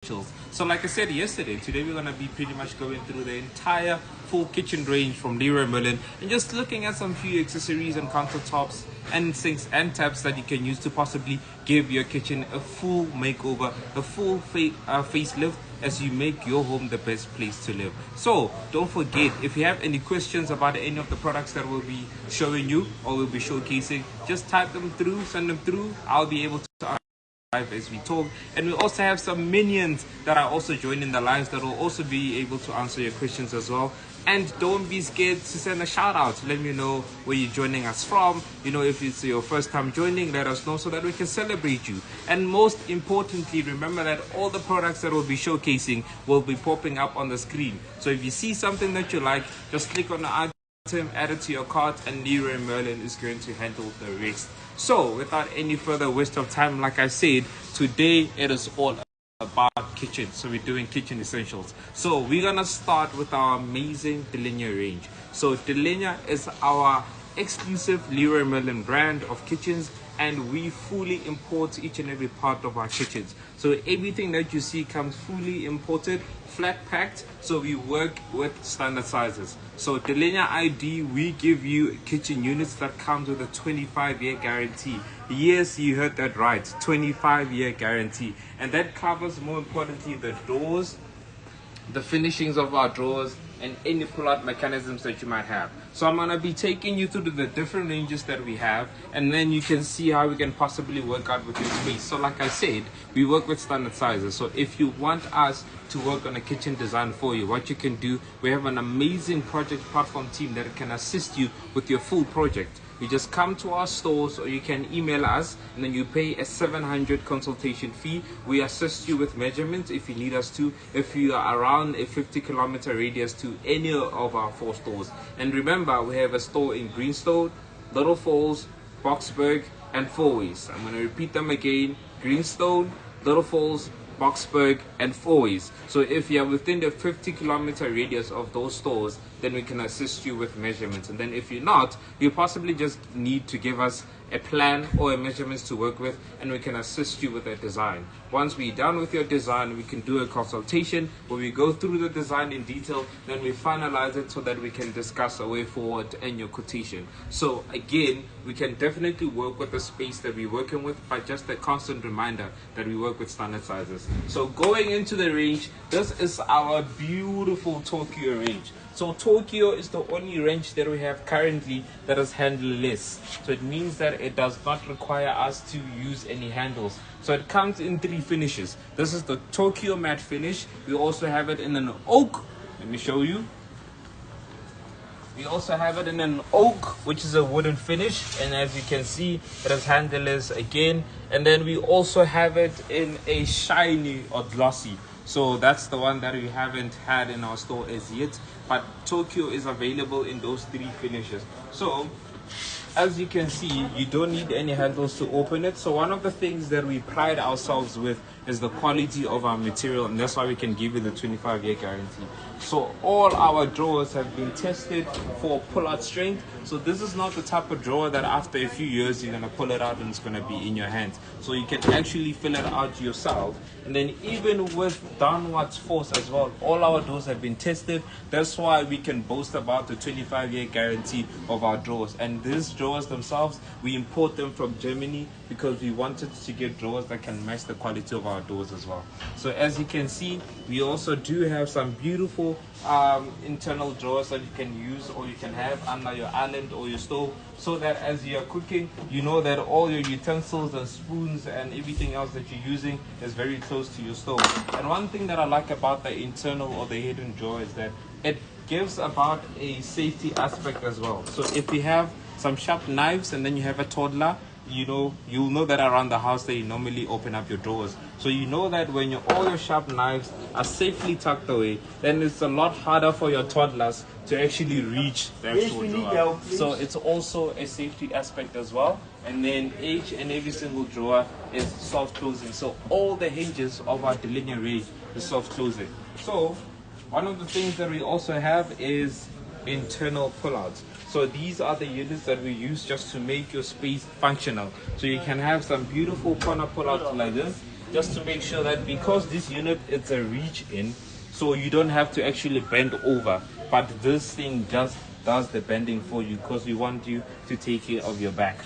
So like I said yesterday, today we're going to be pretty much going through the entire full kitchen range from Leroy Merlin and just looking at some few accessories and countertops and sinks and taps that you can use to possibly give your kitchen a full makeover, a full facelift as you make your home the best place to live. So don't forget, if you have any questions about any of the products that we'll be showing you or we'll be showcasing, just type them through, send them through. I'll be able to live as we talk, and we also have some minions that are also joining the lives that will also be able to answer your questions as well. And don't be scared to send a shout out. Let me know where you're joining us from. You know, if it's your first time joining, let us know so that we can celebrate you. And most importantly, remember that all the products that we'll be showcasing will be popping up on the screen. So if you see something that you like, just click on the item, add it to your cart, and Leroy Merlin is going to handle the rest. So without any further waste of time, like I said, today it is all about kitchen. So we're doing kitchen essentials. So we're gonna start with our amazing Delenia range. So Delenia is our exclusive Leroy Merlin brand of kitchens, and we fully import each and every part of our kitchens. So everything that you see comes fully imported, flat packed. So we work with standard sizes. So Delenia ID, we give you kitchen units that comes with a 25-year guarantee. Yes, you heard that right, 25-year guarantee. And that covers, more importantly, the doors, the finishings of our drawers, and any pull-out mechanisms that you might have. So I'm going to be taking you through the different ranges that we have, and then you can see how we can possibly work out with your space. So like I said, we work with standard sizes. So if you want us to work on a kitchen design for you, what you can do, we have an amazing project platform team that can assist you with your full project. You just come to our stores, or you can email us, and then you pay a 700 consultation fee. We assist you with measurements if you need us to, if you are around a 50-kilometer radius to any of our 4 stores. And remember, we have a store in Greenstone, Little Falls, Boksburg, and Fourways. I'm going to repeat them again: Greenstone, Little Falls, Boksburg, and Fourways. So if you are within the 50-kilometer radius of those stores, then we can assist you with measurements. And then if you're not, you possibly just need to give us a plan or a measurements to work with, and we can assist you with a design. Once we're done with your design, we can do a consultation where we go through the design in detail, then we finalize it so that we can discuss a way forward and your quotation. So again, we can definitely work with the space that we're working with, but just a constant reminder that we work with standard sizes. So going into the range, this is our beautiful Tokyo range. So Tokyo is the only range that we have currently that is handleless. So it means that it does not require us to use any handles. So it comes in 3 finishes. This is the Tokyo matte finish. We also have it in an oak. Let me show you. We also have it in an oak, which is a wooden finish, and as you can see, it is handleless again. And then we also have it in a shiny or glossy. So that's the one that we haven't had in our store as yet, but Tokyo is available in those 3 finishes. So as you can see, you don't need any handles to open it. So one of the things that we pride ourselves with is the quality of our material, and that's why we can give you the 25-year guarantee. So all our drawers have been tested for pull-out strength. So this is not the type of drawer that after a few years you're going to pull it out and it's going to be in your hands. So you can actually fill it out yourself. And then even with downwards force as well, all our drawers have been tested. That's why we can boast about the 25-year guarantee of our drawers. And these drawers themselves, we import them from Germany because we wanted to get drawers that can match the quality of our doors as well. So as you can see, we also do have some beautiful internal drawers that you can use or you can have under your island or your stove, so that as you are cooking, you know that all your utensils and spoons and everything else that you're using is very close to your stove. And one thing that I like about the internal or the hidden drawer is that it gives about a safety aspect as well. So if you have some sharp knives and then you have a toddler, you'll know that around the house they normally open up your drawers. So you know that when all your sharp knives are safely tucked away, then it's a lot harder for your toddlers to actually reach the actual drawer. So it's also a safety aspect as well. And then each and every single drawer is soft closing. So all the hinges of our Delenia range is soft closing. So one of the things that we also have is internal pullouts. So these are the units that we use just to make your space functional. So you can have some beautiful corner pullouts like this, just to make sure that because this unit it's a reach in, so you don't have to actually bend over, but this thing just does the bending for you because we want you to take care of your back.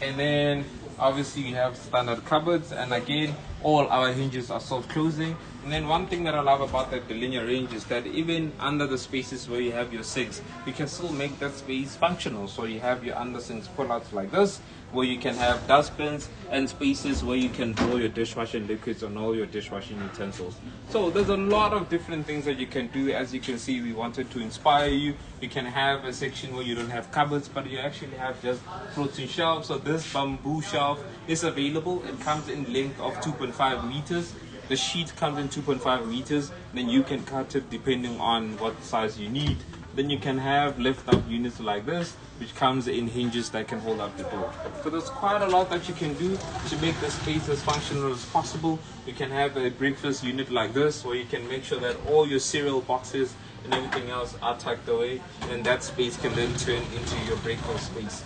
And then obviously we have standard cupboards, and again all our hinges are self-closing. And then one thing that I love about the linear range is that even under the spaces where you have your sinks, you can still make that space functional. So you have your under sinks pull-outs like this, where you can have dustbins and spaces where you can draw your dishwashing liquids and all your dishwashing utensils. So there's a lot of different things that you can do. As you can see, we wanted to inspire you. You can have a section where you don't have cupboards, but you actually have just floating shelves. So this bamboo shelf is available. It comes in length of 2.5 meters. The sheet comes in 2.5 meters. Then you can cut it depending on what size you need. Then you can have lift up units like this, which comes in hinges that can hold up the door. So there's quite a lot that you can do to make the space as functional as possible. You can have a breakfast unit like this, where you can make sure that all your cereal boxes and everything else are tucked away, and that space can then turn into your breakfast space.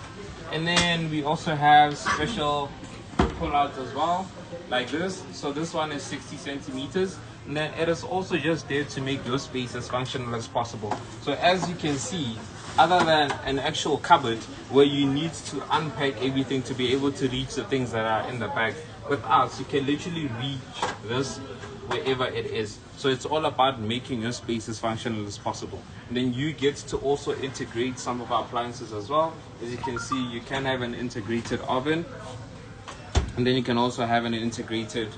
And then we also have special pull-outs as well, like this. So this one is 60 centimeters. And then it is also just there to make your space as functional as possible. So as you can see, other than an actual cupboard where you need to unpack everything to be able to reach the things that are in the bag, with us you can literally reach this wherever it is. So it's all about making your space as functional as possible. And then you get to also integrate some of our appliances as well. As you can see, you can have an integrated oven, and then you can also have an integrated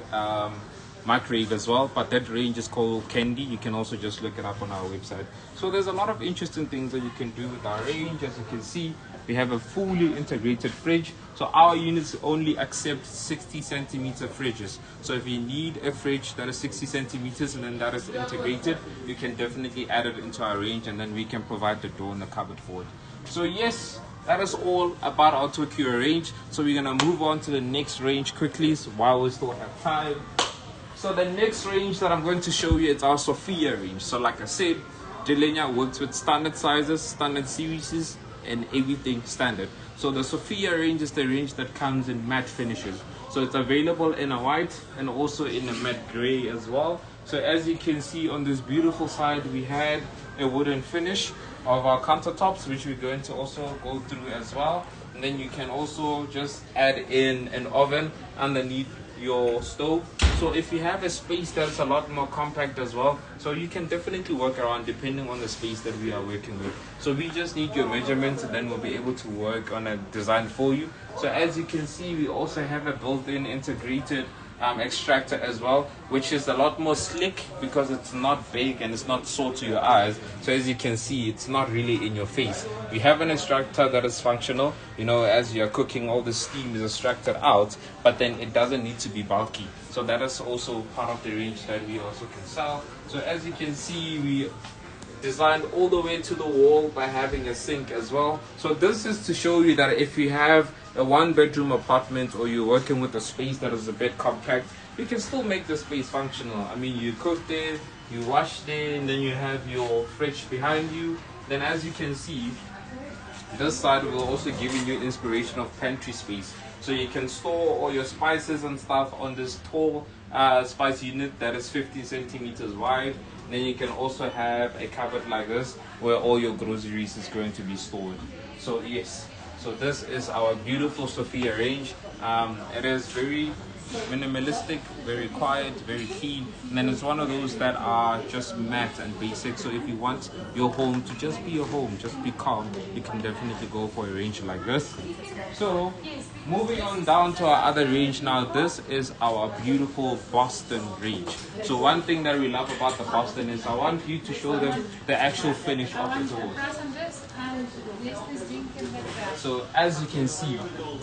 microwave as well, but that range is called Candy. You can also just look it up on our website. So there's a lot of interesting things that you can do with our range. As you can see, we have a fully integrated fridge. So our units only accept 60 centimeter fridges. So if you need a fridge that is 60 centimeters and then that is integrated, you can definitely add it into our range, and then we can provide the door and the cupboard for it. So yes, that is all about our Tokyo range. So we're gonna move on to the next range quickly, so while we still have time. So the next range that I'm going to show you is our Sophia range. So like I said, Delenia works with standard sizes, standard series, and everything standard. So the Sophia range is the range that comes in matte finishes. So it's available in a white and also in a matte gray as well. So as you can see on this beautiful side, we had a wooden finish of our countertops, which we're going to also go through as well. And then you can also just add in an oven underneath your stove. So if you have a space that's a lot more compact as well, so you can definitely work around depending on the space that we are working with. So we just need your measurements, and then we'll be able to work on a design for you. So as you can see, we also have a built-in integrated extractor as well, which is a lot more slick because it's not big and it's not sore to your eyes. So as you can see, it's not really in your face. We have an extractor that is functional, you know, as you're cooking, all the steam is extracted out, but then it doesn't need to be bulky. So that is also part of the range that we also can sell. So as you can see, we designed all the way to the wall by having a sink as well. So this is to show you that if you have a one-bedroom apartment or you're working with a space that is a bit compact, you can still make the space functional. I mean, you cook there, you wash there, and then you have your fridge behind you. Then as you can see, this side will also give you inspiration of pantry space. So you can store all your spices and stuff on this tall spice unit that is 15 centimeters wide. Then you can also have a cupboard like this where all your groceries is going to be stored. So yes, so this is our beautiful Sophia range. It is very minimalistic, very quiet, very clean, and then it's one of those that are just matte and basic. So if you want your home to just be your home, just be calm, you can definitely go for a range like this. So moving on down to our other range now, this is our beautiful Boston range. So one thing that we love about the Boston is I want you to show them the actual finish of the door. So as you can see,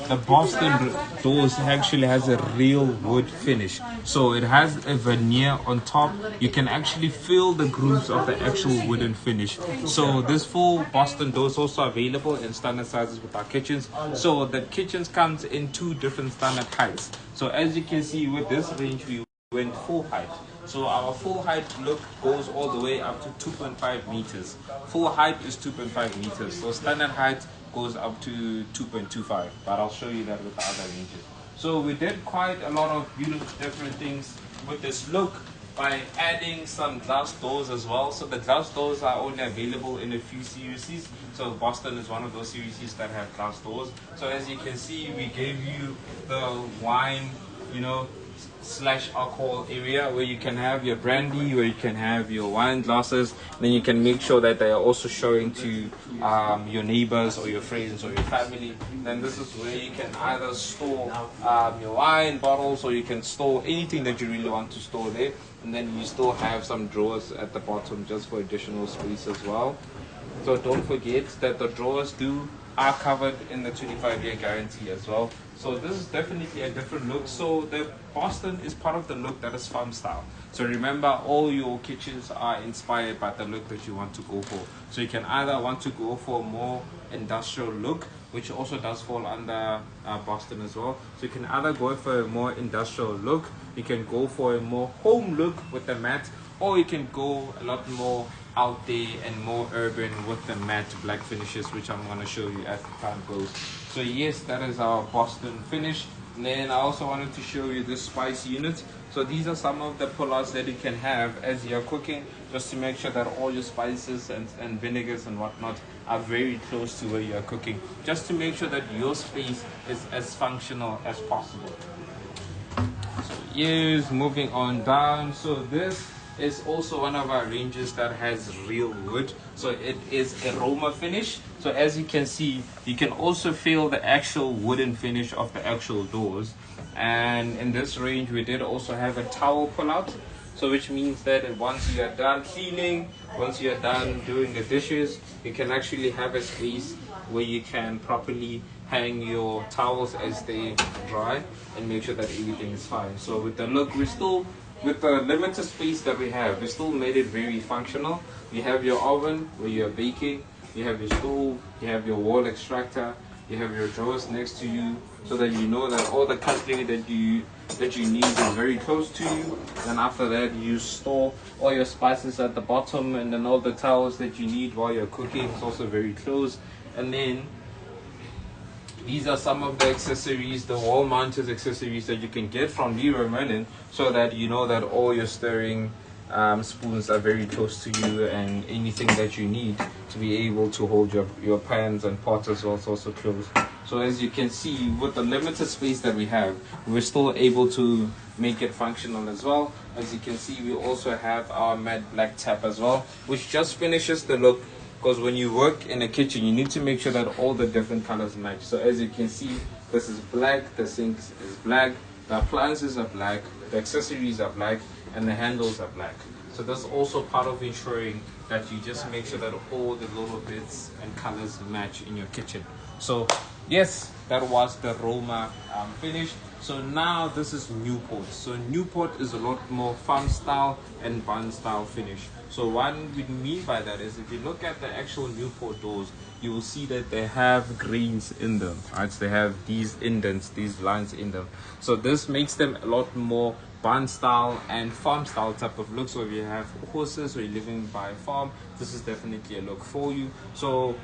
the Boston doors actually has a real wood finish. So it has a veneer on top. You can actually feel the grooves of the actual wooden finish. So this full Boston door is also available in standard sizes with our kitchens. So the kitchens comes in two different standard heights. So as you can see with this range, we went full height. So our full height look goes all the way up to 2.5 meters. Full height is 2.5 meters. So standard height goes up to 2.25, but I'll show you that with the other ranges. So we did quite a lot of beautiful different things with this look by adding some glass doors as well. So the glass doors are only available in a few series. So Boston is one of those series that have glass doors. So as you can see, we gave you the wine, you know, slash alcohol area where you can have your brandy, where you can have your wine glasses. Then you can make sure that they are also showing to your neighbors or your friends or your family. Then this is where you can either store your wine bottles, or you can store anything that you really want to store there. And then you still have some drawers at the bottom just for additional space as well. So don't forget that the drawers are covered in the 25-year guarantee as well. So this is definitely a different look. So the Boston is part of the look that is farm style. So remember, all your kitchens are inspired by the look that you want to go for. So you can either want to go for a more industrial look, which also does fall under Boston as well. So you can either go for a more industrial look, you can go for a more home look with the matte, or you can go a lot more out there and more urban with the matte black finishes, which I'm going to show you as the time goes. So yes, that is our Boston finish. And then I also wanted to show you this spice unit. So these are some of the pullouts that you can have as you're cooking, just to make sure that all your spices and vinegars and whatnot are very close to where you're cooking, just to make sure that your space is as functional as possible. So yes, moving on down. So this is also one of our ranges that has real wood. So it is aroma finish. So as you can see, you can also feel the actual wooden finish of the actual doors. And in this range, we did also have a towel pull out. So which means that once you are done cleaning, once you are done doing the dishes, you can actually have a space where you can properly hang your towels as they dry and make sure that everything is fine. So with the look, with the limited space that we have, we still made it very functional. You have your oven where you're baking, you have your stove, you have your wall extractor, you have your drawers next to you, so that you know that all the cutlery that you need is very close to you. Then after that, you store all your spices at the bottom, and then all the towels that you need while you're cooking is also very close. And then these are some of the accessories, the wall mounted accessories that you can get from Leroy Merlin, so that you know that all your stirring spoons are very close to you, and anything that you need to be able to hold your pans and pots as well is also close. So as you can see, with the limited space that we have, we're still able to make it functional as well. As you can see, we also have our matte black tap as well, which just finishes the look. Because when you work in a kitchen, you need to make sure that all the different colors match. So as you can see, this is black, the sink is black, the appliances are black, the accessories are black, and the handles are black. So that's also part of ensuring that you just make sure that all the little bits and colors match in your kitchen. So yes, that was the Roma finish. So now this is Newport. So Newport is a lot more farm style and barn style finish. So what we mean by that is, if you look at the actual Newport doors, you will see that they have grains in them, right? So they have these indents, these lines in them. So this makes them a lot more barn style and farm style type of look. So if you have horses or you're living by a farm, this is definitely a look for you. So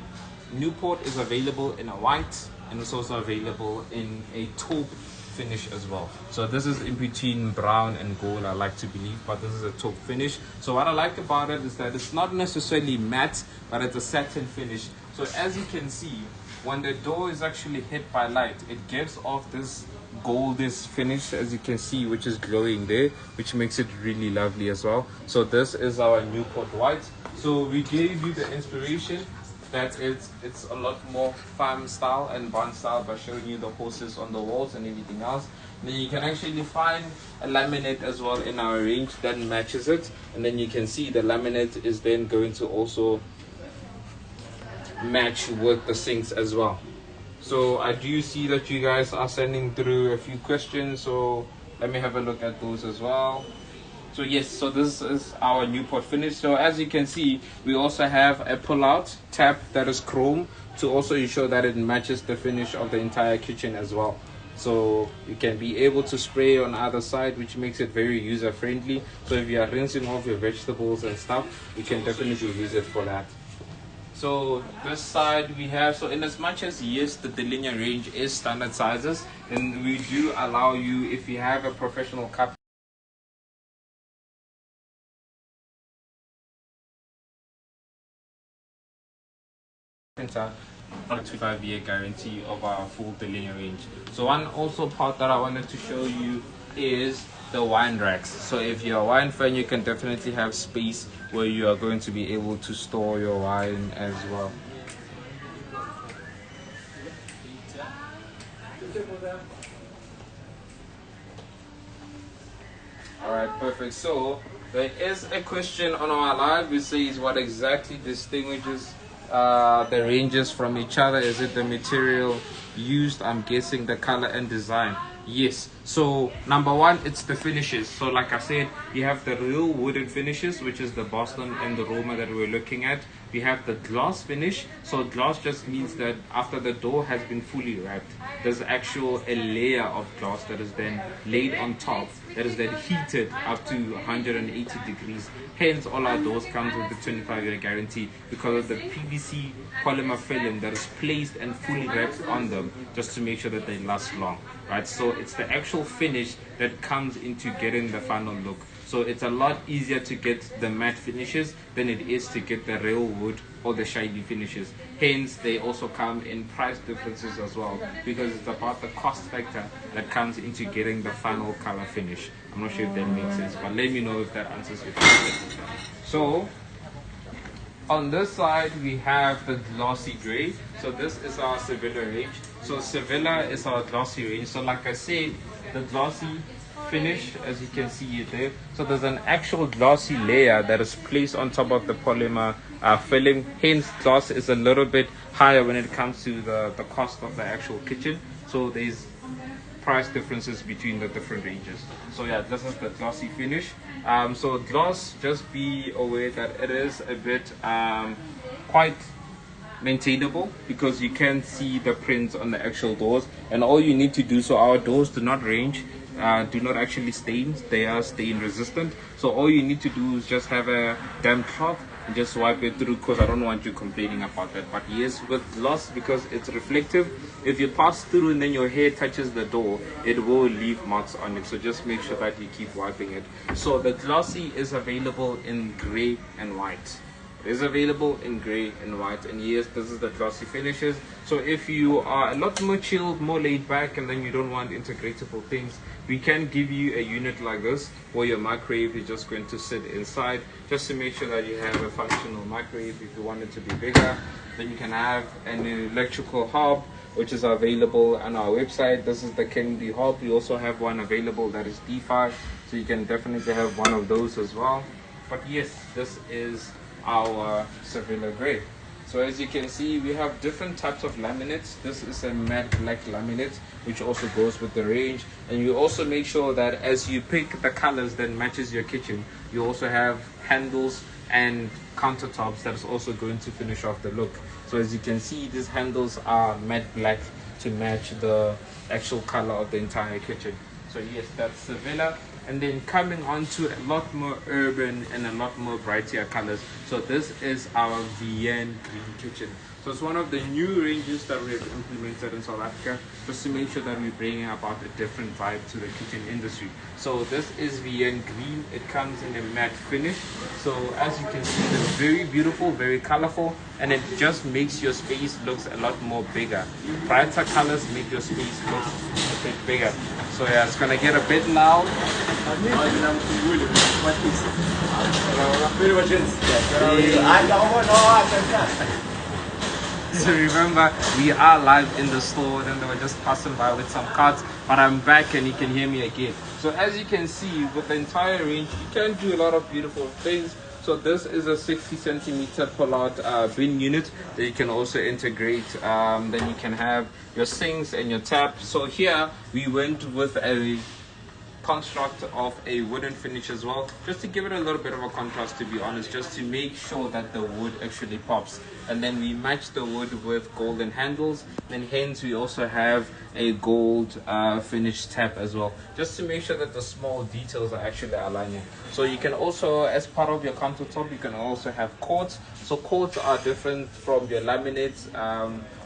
Newport is available in a white, and it's also available in a taupe finish as well. So this is in between brown and gold, I like to believe, but this is a taupe finish. So what I like about it is that it's not necessarily matte, but it's a satin finish. So as you can see, when the door is actually hit by light, it gives off this goldish finish, as you can see, which is glowing there, which makes it really lovely as well. So this is our Newport white. So we gave you the inspiration that it's a lot more farm style and barn style by showing you the horses on the walls and everything else. Then you can actually find a laminate as well in our range that matches it, and then you can see the laminate is then going to also match with the sinks as well. So I do see that you guys are sending through a few questions, so let me have a look at those as well. So yes, so this is our Newport finish. So as you can see, we also have a pull-out tap that is chrome to also ensure that it matches the finish of the entire kitchen as well. So you can be able to spray on either side, which makes it very user-friendly. So if you are rinsing off your vegetables and stuff, you can definitely use it for that. So this side we have, so in as much as yes, the linear range is standard sizes, and we do allow you, if you have a professional carpenter, 25-year guarantee of our full linear range. So one also part that I wanted to show you is the wine racks. So if you're a wine fan, you can definitely have space where you are going to be able to store your wine as well. Alright, perfect. So there is a question on our live which says what exactly distinguishes the ranges from each other. Is it the material used? I'm guessing the color and design. Yes, so number one, it's the finishes. So like I said, you have the real wooden finishes, which is the Boston and the Roma that we're looking at. We have the gloss finish. So gloss just means that after the door has been fully wrapped, there's actual a layer of glass that is then laid on top, that is then heated up to 180 degrees. Hence all our doors comes with the 25-year guarantee because of the PVC polymer film that is placed and fully wrapped on them, just to make sure that they last long, right? So it's the actual finish that comes into getting the final look. So it's a lot easier to get the matte finishes than it is to get the real wood or the shiny finishes. Hence, they also come in price differences as well, because it's about the cost factor that comes into getting the final color finish. I'm not sure if that makes sense, but let me know if that answers your question. So on this side, we have the glossy gray. So this is our Sevilla range. So Sevilla is our glossy range. So like I said, the glossy finish, as you can see it there. So there's an actual glossy layer that is placed on top of the polymer film. Hence, gloss is a little bit higher when it comes to the cost of the actual kitchen. So there's price differences between the different ranges. So yeah, this is the glossy finish. So gloss, just be aware that it is a bit quite maintainable because you can see the prints on the actual doors, and all you need to do, so our doors do not range, do not actually stain, they are stain resistant. So all you need to do is just have a damp cloth and just wipe it through, because I don't want you complaining about that. But yes, with gloss, because it's reflective, if you pass through and then your hair touches the door, it will leave marks on it. So just make sure that you keep wiping it. So the glossy is available in gray and white. It is available in gray and white, and yes, this is the glossy finishes. So if you are a lot more chilled, more laid back, and then you don't want integratable things, we can give you a unit like this where your microwave is just going to sit inside, just to make sure that you have a functional microwave. If you want it to be bigger, then you can have an electrical hob, which is available on our website. This is the Kennedy hob. We also have one available that is D5, so you can definitely have one of those as well. But yes, this is our Sevilla gray. So as you can see, we have different types of laminates. This is a matte black laminate, which also goes with the range. And you also make sure that as you pick the colors that matches your kitchen, you also have handles and countertops that is also going to finish off the look. So as you can see, these handles are matte black to match the actual color of the entire kitchen. So yes, that's Sevilla. And then coming on to a lot more urban and a lot more brighter colors. So this is our VN Green Kitchen. So it's one of the new ranges that we have implemented in South Africa, just to make sure that we're bringing about a different vibe to the kitchen industry. So this is VN Green. It comes in a matte finish. So as you can see, it's very beautiful, very colorful, and it just makes your space looks a lot more bigger. Brighter colors make your space look a bit bigger. So yeah, it's gonna get a bit loud. So remember, we are live in the store, and they were just passing by with some carts, but I'm back and you can hear me again. So as you can see, with the entire range, you can do a lot of beautiful things. So this is a 60 centimeter pull-out bin unit that you can also integrate. Then you can have your sinks and your taps. So here we went with a construct of a wooden finish as well, just to give it a little bit of a contrast, to be honest, just to make sure that the wood actually pops. And then we match the wood with golden handles, and hence we also have a gold finish tab as well, just to make sure that the small details are actually aligning. So you can also, as part of your countertop, you can also have quartz. So quartz are different from your laminates,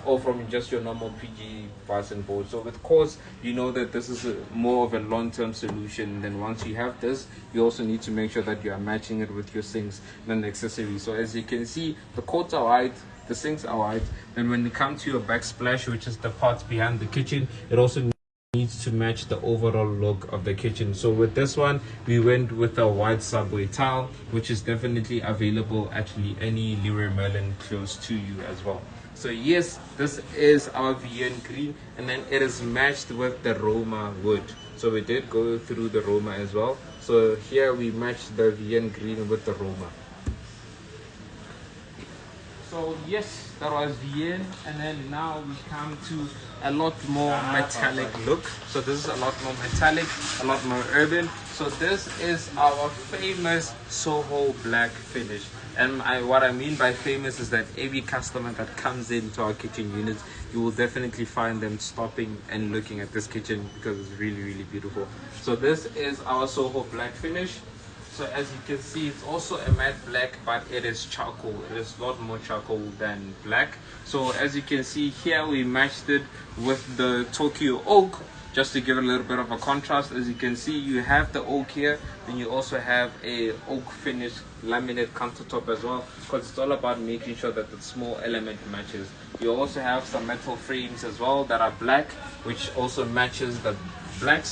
or from just your normal PG fasten board. So with quartz, you know that this is more of a long-term solution. Then once you have this, you also need to make sure that you are matching it with your sinks and accessories. So as you can see, the quartz are white, the sinks are white, and when it comes to your backsplash, which is the parts behind the kitchen, it also needs to match the overall look of the kitchen. So with this one, we went with a white subway tile, which is definitely available at any Leroy Merlin close to you as well. So yes, this is our VN green, and then it is matched with the Roma wood. So we did go through the Roma as well. So here we matched the VN green with the Roma. So yes, that was VN, and then now we come to a lot more metallic look. So this is a lot more metallic, a lot more urban. So this is our famous Soho black finish. And what I mean by famous is that every customer that comes into our kitchen units, you will definitely find them stopping and looking at this kitchen because it's really, really beautiful. So this is our Soho black finish. So as you can see, it's also a matte black, but it is charcoal. It is a lot more charcoal than black. So as you can see here, we matched it with the Tokyo oak, just to give it a little bit of a contrast. As you can see, you have the oak here, then you also have a oak finish laminate countertop as well, because it's all about making sure that the small element matches. You also have some metal frames as well that are black, which also matches the black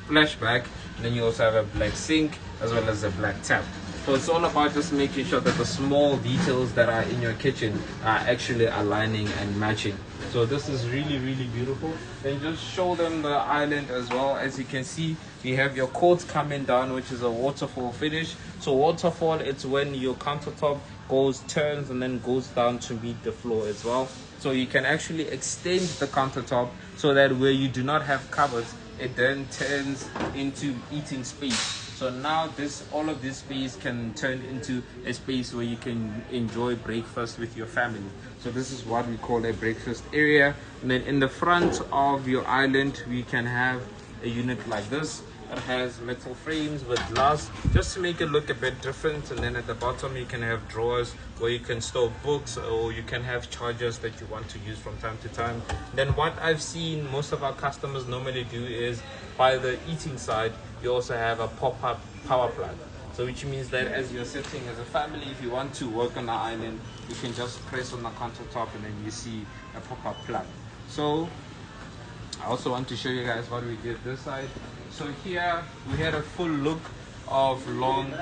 splashback. And then you also have a black sink as well as a black tap. So it's all about just making sure that the small details that are in your kitchen are actually aligning and matching. So this is really, really beautiful. Then just show them the island as well. As you can see, you have your quartz coming down, which is a waterfall finish. So waterfall, it's when your countertop turns and then goes down to meet the floor as well. So you can actually extend the countertop so that where you do not have cupboards, it then turns into eating space. So now all of this space can turn into a space where you can enjoy breakfast with your family. So this is what we call a breakfast area. And then in the front of your island, we can have a unit like this. It has metal frames with glass, just to make it look a bit different. And then at the bottom you can have drawers where you can store books, or you can have chargers that you want to use from time to time. Then what I've seen most of our customers normally do is, by the eating side, you also have a pop-up power plug. So which means that as you're sitting as a family, if you want to work on the island, you can just press on the countertop and then you see a pop-up plug. So I also want to show you guys what we did this side. So here we had a full look of long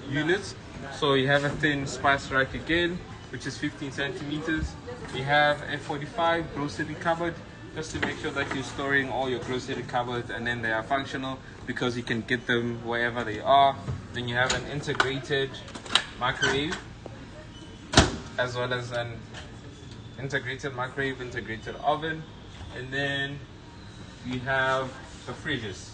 units. So you have a thin spice rack again, which is 15 centimeters. We have a 45 grocery cupboard, just to make sure that you're storing all your grocery cupboards and then they are functional, because you can get them wherever they are. Then you have an integrated microwave, as well as an integrated microwave, integrated oven, and then we have the fridges.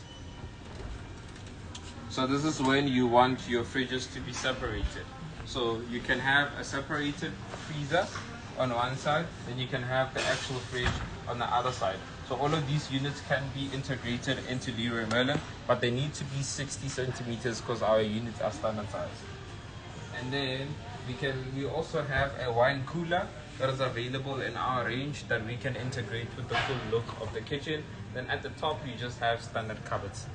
So this is when you want your fridges to be separated. So you can have a separated freezer on one side, then you can have the actual fridge on the other side. So all of these units can be integrated into Leroy Merlin, but they need to be 60 centimeters because our units are standard size. And then we also have a wine cooler that is available in our range that we can integrate with the full look of the kitchen. Then at the top you just have standard cupboards.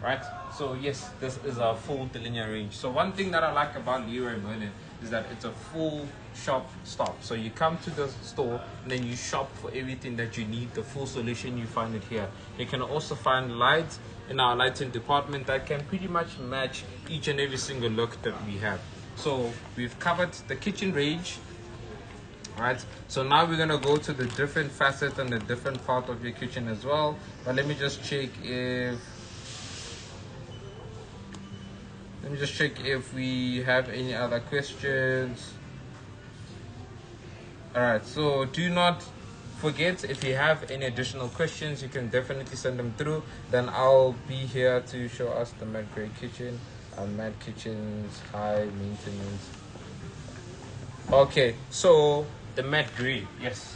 Right, so yes, this is our full linear range. So one thing that I like about Leroy Merlin is that it's a full shop stop. So you come to the store and then you shop for everything that you need, the full solution, you find it here. You can also find lights in our lighting department that can pretty much match each and every single look that we have. So we've covered the kitchen range. Right, so now we're gonna go to the different facets and the different part of your kitchen as well. But let me just check if we have any other questions. Alright, so do not forget, if you have any additional questions, you can definitely send them through. Then I'll be here to show us the Matt Gray kitchen. Matt Kitchen's high maintenance. Okay, so the Matt Gray, yes.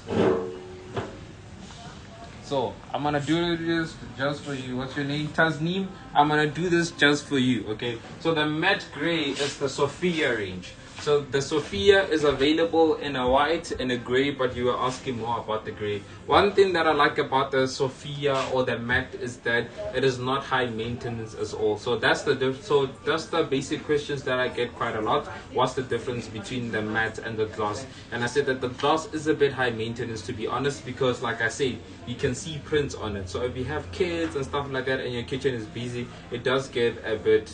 So I'm gonna do this just for you. What's your name? Tasneem. I'm gonna do this just for you. Okay. So the Matt Gray is the Sophia range. So the Sophia is available in a white and a gray, but you were asking more about the gray. One thing that I like about the Sophia or the matte is that it is not high maintenance as all. So that's the basic questions that I get quite a lot. What's the difference between the matte and the gloss? And I said that the gloss is a bit high maintenance, to be honest, because like I said, you can see prints on it. So if you have kids and stuff like that and your kitchen is busy, it does get a bit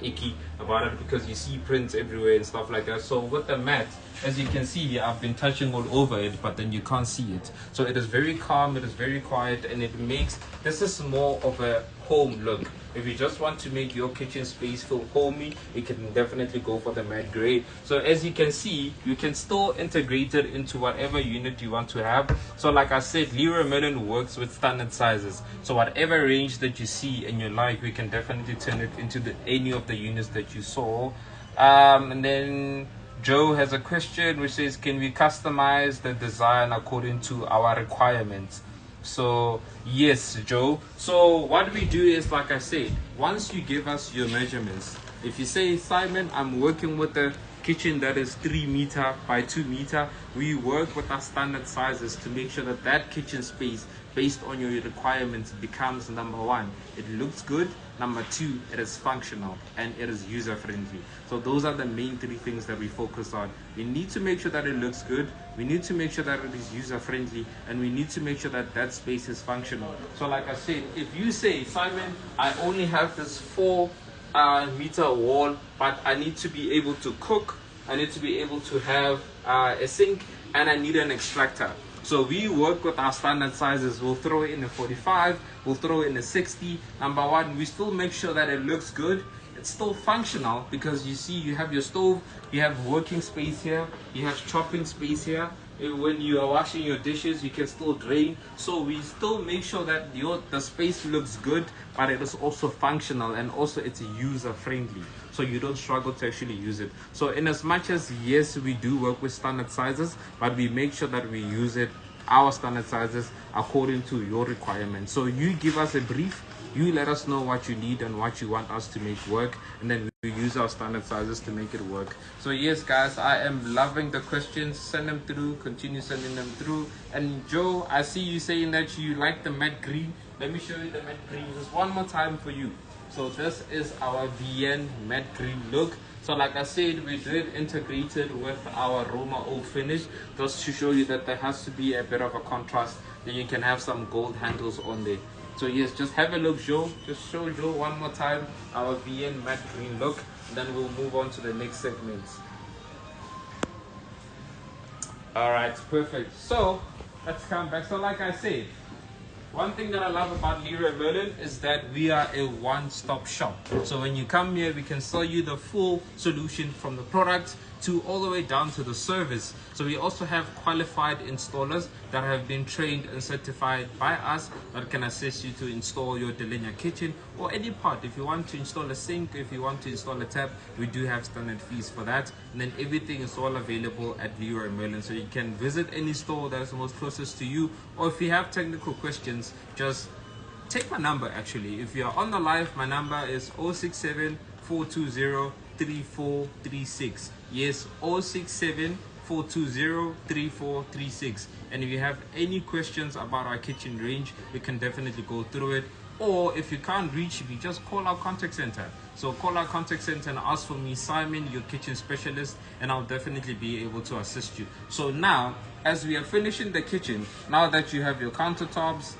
icky about it because you see prints everywhere and stuff like that. So with the matte, as you can see here, I've been touching all over it, but then you can't see it. So it is very calm, it is very quiet, and it makes, this is more of a home look. If you just want to make your kitchen space feel homey, you can definitely go for the Matt Gray. So as you can see, you can still integrate it into whatever unit you want to have. So like I said, Leroy Merlin works with standard sizes. So whatever range that you see in your life, we can definitely turn it into any of the units that you saw. And then Joe has a question which says, can we customize the design according to our requirements? So yes, Joe. So what we do is, like I said, once you give us your measurements, if you say, Simon, I'm working with a kitchen that is 3 meter by 2 meter, we work with our standard sizes to make sure that that kitchen space, based on your requirements, becomes number one, it looks good, number two, it is functional, and it is user friendly. So those are the main 3 things that we focus on. We need to make sure that it looks good, we need to make sure that it is user friendly, and we need to make sure that that space is functional. So like I said, if you say, Simon, I only have this 4 meter wall, but I need to be able to cook, I need to be able to have a sink, and I need an extractor. So we work with our standard sizes. We'll throw in a 45, we'll throw in a 60. Number one, we still make sure that it looks good. It's still functional because you see, you have your stove, you have working space here, you have chopping space here. When you are washing your dishes, you can still drain. So we still make sure that the space looks good, but it is also functional, and also it's user friendly, so you don't struggle to actually use it. So in as much as, yes, we do work with standard sizes, but we make sure that we use it, our standard sizes, according to your requirements. So you give us a brief, you let us know what you need and what you want us to make work, and then we use our standard sizes to make it work. So yes, guys, I am loving the questions. Send them through, continue sending them through. And Joe, I see you saying that you like the matte green. Let me show you the matte green just one more time for you. So this is our VN matte green look. So like I said, we did integrate it with our Roma oak finish, just to show you that there has to be a bit of a contrast. Then you can have some gold handles on there. So yes, just have a look, Joe. Just show Joe one more time our VN matte green look. Then we'll move on to the next segment. Alright, perfect. So let's come back. So like I said, one thing that I love about Leroy Merlin is that we are a one-stop shop. So when you come here, we can sell you the full solution from the product to all the way down to the service. So we also have qualified installers that have been trained and certified by us that can assist you to install your Delenia kitchen or any part. If you want to install a sink, if you want to install a tap, we do have standard fees for that. And then everything is all available at Leroy Merlin. So you can visit any store that is most closest to you, or if you have technical questions, just take my number. Actually, if you're on the live, my number is 067 420 3436. Yes, 067 420 3436. And if you have any questions about our kitchen range, we can definitely go through it. Or if you can't reach me, just call our contact center. So call our contact center and ask for me, Simon, your kitchen specialist, and I'll definitely be able to assist you. So now, as we are finishing the kitchen, now that you have your countertops,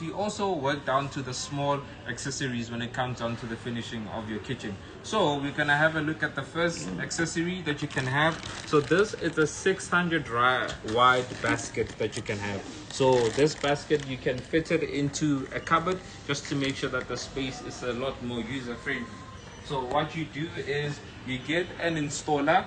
you also work down to the small accessories when it comes down to the finishing of your kitchen. So we're gonna have a look at the first accessory that you can have. So this is a 600 wide basket that you can have. So this basket, you can fit it into a cupboard just to make sure that the space is a lot more user friendly. So what you do is you get an installer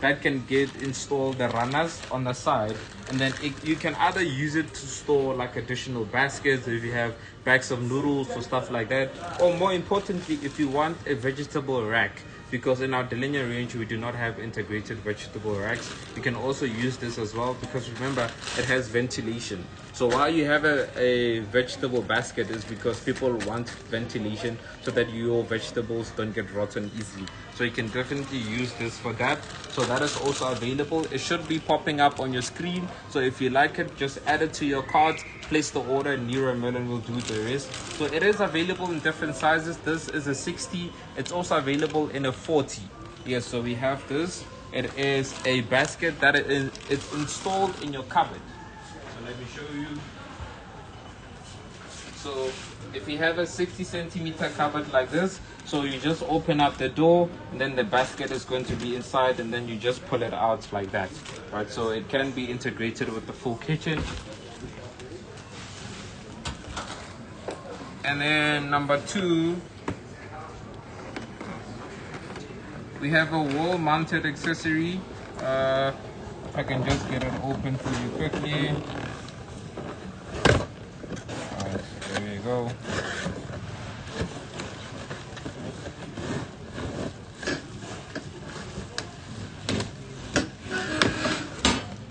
that can get installed the runners on the side, and then you can either use it to store like additional baskets if you have bags of noodles or stuff like that, or more importantly if you want a vegetable rack, because in our Delinia range we do not have integrated vegetable racks. You can also use this as well, because remember it has ventilation. So while you have a vegetable basket is because people want ventilation so that your vegetables don't get rotten easily. So you can definitely use this for that. So that is also available. It should be popping up on your screen. So if you like it, just add it to your cart, place the order, and Leroy Merlin will do the rest. So it is available in different sizes. This is a 60. It's also available in a 40. Yes, so we have this. It is a basket that it's installed in your cupboard. So let me show you. So if you have a 60-centimeter cupboard like this, so you just open up the door, and then the basket is going to be inside, and then you just pull it out like that, right? So it can be integrated with the full kitchen. And then number 2, we have a wall mounted accessory. If I can just get it open for you quickly. Alright, there you go.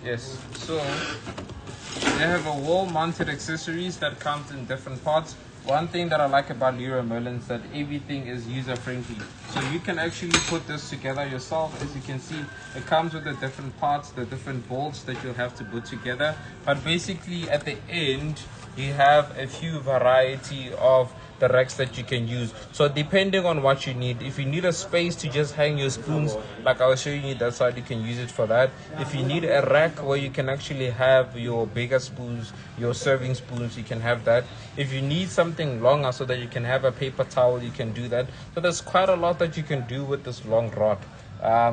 Yes, so they have a wall mounted accessories that comes in different parts. One thing that I like about Leroy Merlin is that everything is user friendly. So you can actually put this together yourself. As you can see, it comes with the different parts, the different bolts that you'll have to put together. But basically at the end, you have a few variety of the racks that you can use. So depending on what you need, if you need a space to just hang your spoons, like I was showing you that side, you can use it for that. If you need a rack where you can actually have your bigger spoons, your serving spoons, you can have that. If you need something longer so that you can have a paper towel, you can do that. So there's quite a lot that you can do with this long rod.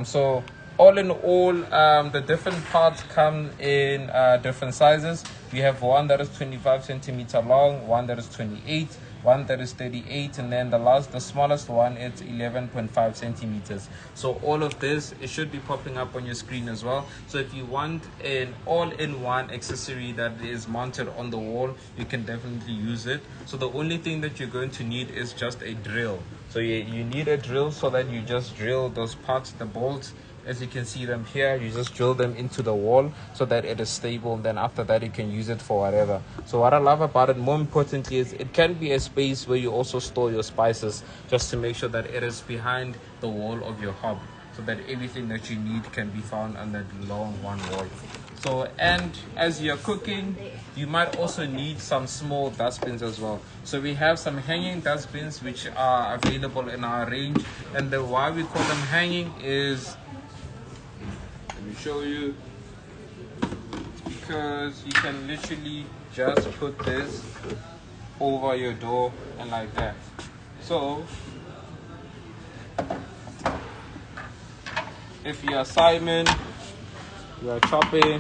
So all in all, the different parts come in different sizes. We have one that is 25 centimeter long, one that is 28, one that is 38, and then the smallest one is 11.5 centimeters. So all of this, it should be popping up on your screen as well. So if you want an all-in-one accessory that is mounted on the wall, you can definitely use it. So the only thing that you're going to need is just a drill. So you need a drill so that you just drill those parts, the bolts. As you can see them here, you just drill them into the wall so that it is stable, and then after that you can use it for whatever. So what I love about it, more importantly, is it can be a space where you also store your spices, just to make sure that it is behind the wall of your hob, so that everything that you need can be found on that long one wall. So, and as you're cooking, you might also need some small dustbins as well. So we have some hanging dustbins which are available in our range, and the why we call them hanging is, let me show you, it's because you can literally just put this over your door and like that. So if you are Simon, you are chopping,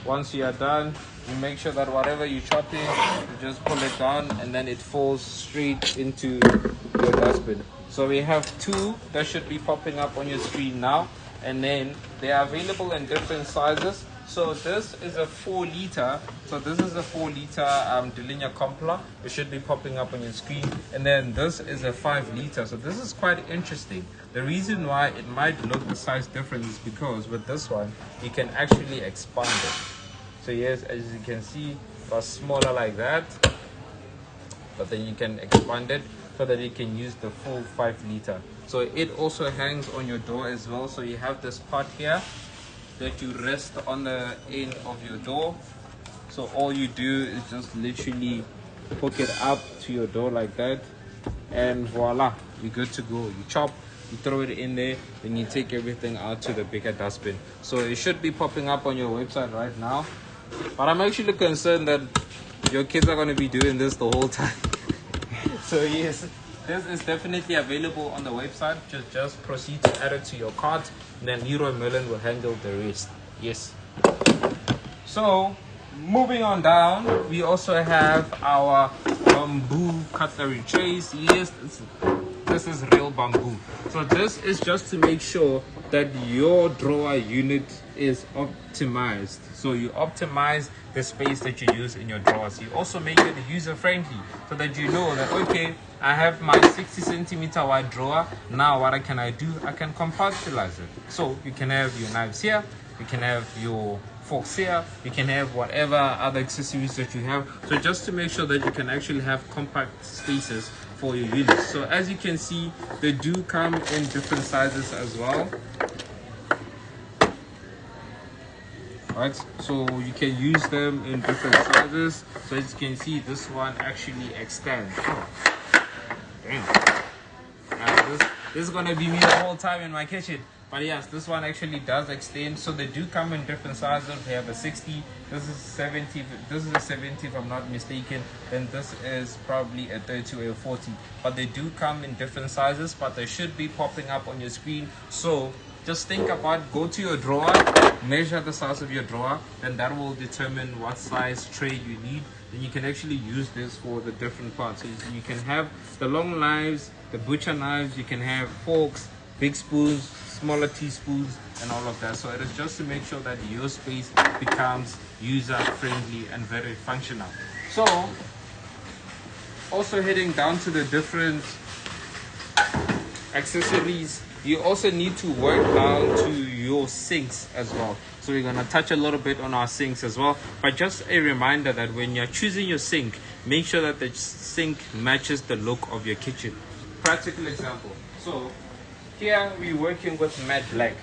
once you are done, you make sure that whatever you're chopping, you just pull it down and then it falls straight into your dustbin. So we have 2 that should be popping up on your screen now, and then they are available in different sizes. So this is a 4 liter. So this is a 4 liter Delinia Compla. It should be popping up on your screen. And then this is a 5 liter. So this is quite interesting. The reason why it might look the size different is because with this one, you can actually expand it. So yes, as you can see, it's smaller like that. But then you can expand it so that you can use the full 5 liter. So it also hangs on your door as well. So you have this part here that you rest on the end of your door. So all you do is just literally hook it up to your door like that, and voila, you're good to go. You chop, you throw it in there, then you take everything out to the bigger dustbin. So it should be popping up on your website right now, but I'm actually concerned that your kids are going to be doing this the whole time. So yes, this is definitely available on the website. Just proceed to add it to your cart, and then Leroy Merlin will handle the rest. Yes. So moving on down, we also have our bamboo cutlery trays. Yes, this is real bamboo. So this is just to make sure that your drawer unit is optimized. So you optimize the space that you use in your drawers. You also make it user friendly so that you know that, okay, I have my 60 centimeter wide drawer. Now what can I do? I can compartmentalize it. So you can have your knives here, you can have your forks here, you can have whatever other accessories that you have. So just to make sure that you can actually have compact spaces for your units. So as you can see, they do come in different sizes as well. Right, so you can use them in different sizes. So as you can see, this one actually extends. Oh, damn. This is gonna be me the whole time in my kitchen. But yes, this one actually does extend. So they do come in different sizes. They have a 60, this is 70, this is a 70 if I'm not mistaken. Then this is probably a 30 or a 40. But they do come in different sizes, but they should be popping up on your screen. So just think about, go to your drawer, measure the size of your drawer, then that will determine what size tray you need. Then you can actually use this for the different parts. So you can have the long knives, the butcher knives, you can have forks, big spoons, smaller teaspoons, and all of that. So it is just to make sure that your space becomes user friendly and very functional. So also heading down to the different accessories, you also need to work down to your sinks as well. So we're going to touch a little bit on our sinks as well, but just a reminder that when you're choosing your sink, make sure that the sink matches the look of your kitchen. Practical example, so here we're working with matte black.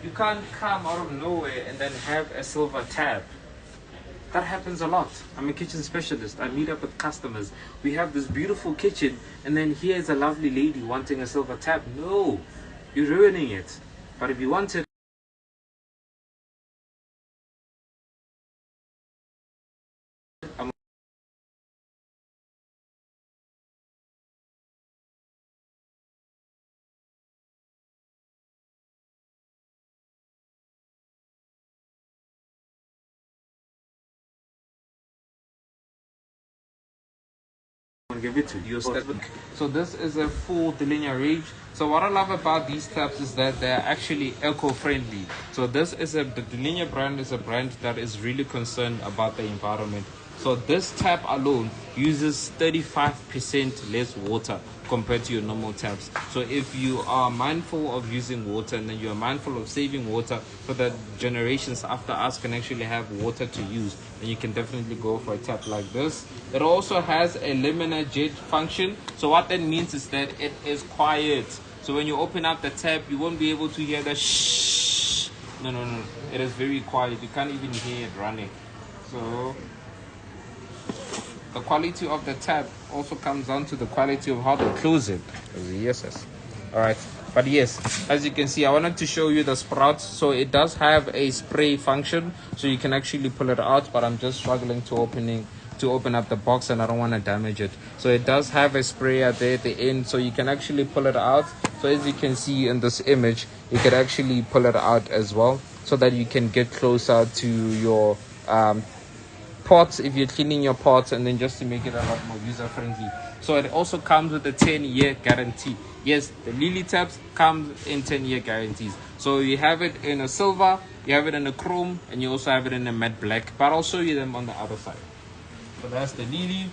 You can't come out of nowhere and then have a silver tab. That happens a lot. I'm a kitchen specialist. I meet up with customers. We have this beautiful kitchen, and then here's a lovely lady wanting a silver tab. No, you're ruining it. But if you want it, I'm gonna give it to you. So this is a full delinear range. So what I love about these tabs is that they're actually eco-friendly. So this is the Delinear brand is a brand that is really concerned about the environment. So this tab alone uses 35% less water compared to your normal taps. So if you are mindful of using water, and then you're mindful of saving water so that generations after us can actually have water to use, then you can definitely go for a tap like this. It also has a laminar jet function. So what that means is that it is quiet. So when you open up the tap, you won't be able to hear the shh. No. It is very quiet. You can't even hear it running. So the quality of the tab also comes down to the quality of how to close it. Yes. All right. But yes, as you can see, I wanted to show you the sprouts. So it does have a spray function, so you can actually pull it out. But I'm just struggling to open up the box, and I don't want to damage it. So it does have a sprayer there at the end, so you can actually pull it out. So as you can see in this image, you can actually pull it out as well, so that you can get closer to your pots if you're cleaning your pots, and then just to make it a lot more user friendly. So it also comes with a 10-year guarantee. Yes, the Lily taps comes in 10-year guarantees. So you have it in a silver, you have it in a chrome, and you also have it in a matte black. But I'll show you them on the other side. So that's the Lily.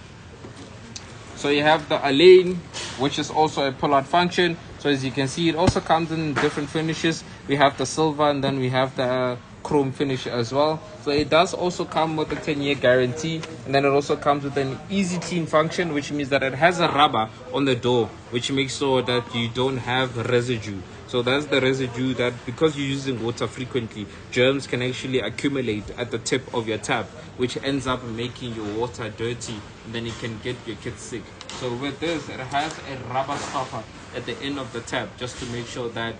So you have the Alain, which is also a pull-out function. So as you can see, it also comes in different finishes. We have the silver, and then we have the chrome finish as well. So it does also come with a 10-year guarantee, and then it also comes with an easy clean function, which means that it has a rubber on the door, which makes sure that you don't have residue. So that's the residue that, because you're using water frequently, germs can actually accumulate at the tip of your tap, which ends up making your water dirty, and then it can get your kids sick. So with this, it has a rubber stopper at the end of the tap, just to make sure that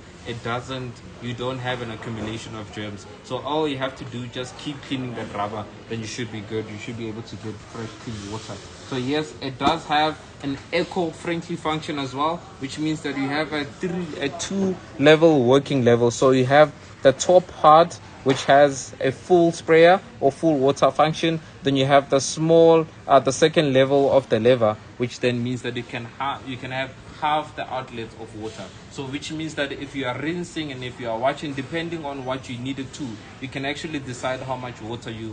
you don't have an accumulation of germs. So all you have to do, just keep cleaning that rubber, then you should be good. You should be able to get fresh clean water. So yes, it does have an eco-friendly function as well, which means that you have a 2-level working level. So you have the top part, which has a full sprayer or full water function. Then you have the small, the second level of the lever, which then means that you can have half the outlet of water. So which means that if you are rinsing and if you are washing, depending on what you need it to, you can actually decide how much water you